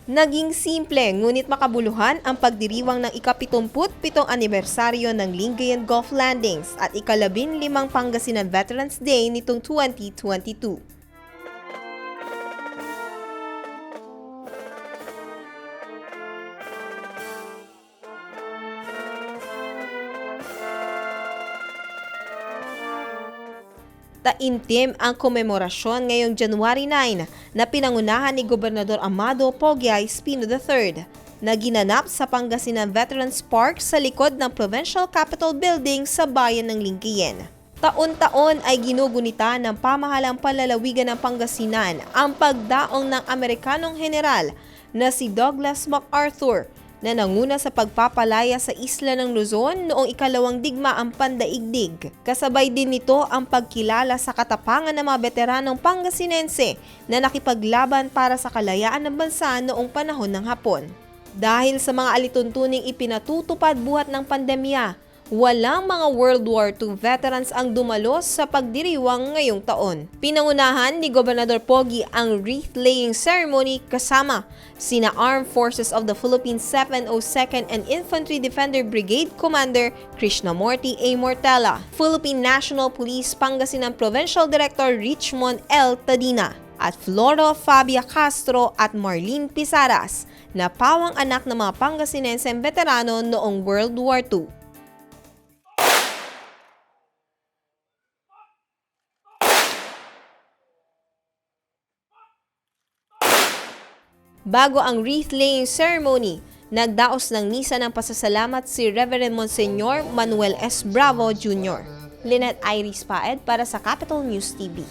Naging simple ngunit makabuluhan ang pagdiriwang ng ika-77 anibersaryo ng Lingayen Gulf Landings at ika-15 Pangasinan Veterans Day nitong 2022. Taimtim ang komemorasyon ngayong January 9 na pinangunahan ni Gobernador Amado Pogiay Espino III na ginanap sa Pangasinan Veterans Park sa likod ng Provincial Capitol Building sa bayan ng Lingayen. Taon-taon ay ginugunita ng pamahalang palalawigan ng Pangasinan ang pagdaong ng Amerikanong general na si Douglas MacArthur na nanguna sa pagpapalaya sa isla ng Luzon noong ikalawang digmaang pandaigdig. Kasabay din nito ang pagkilala sa katapangan ng mga veteranong Pangasinense na nakipaglaban para sa kalayaan ng bansa noong panahon ng Hapon. Dahil sa mga alituntuning ipinatutupad buhat ng pandemya, walang mga World War II veterans ang dumalos sa pagdiriwang ngayong taon. Pinangunahan ni Gobernador Pogi ang wreath-laying ceremony kasama sina Armed Forces of the Philippines 702nd and Infantry Defender Brigade Commander Krishnamurti A. Mortella, Philippine National Police Pangasinan Provincial Director Richmond L. Tadina, at Floro Fabia Castro at Marlene Pisaras na pawang anak ng mga Pangasinense veterano noong World War II. Bago ang wreath-laying ceremony, nagdaos ng misa ng pasasalamat si Reverend Monsignor Manuel S. Bravo Jr. Lynette Iris Paed para sa Capital News TV.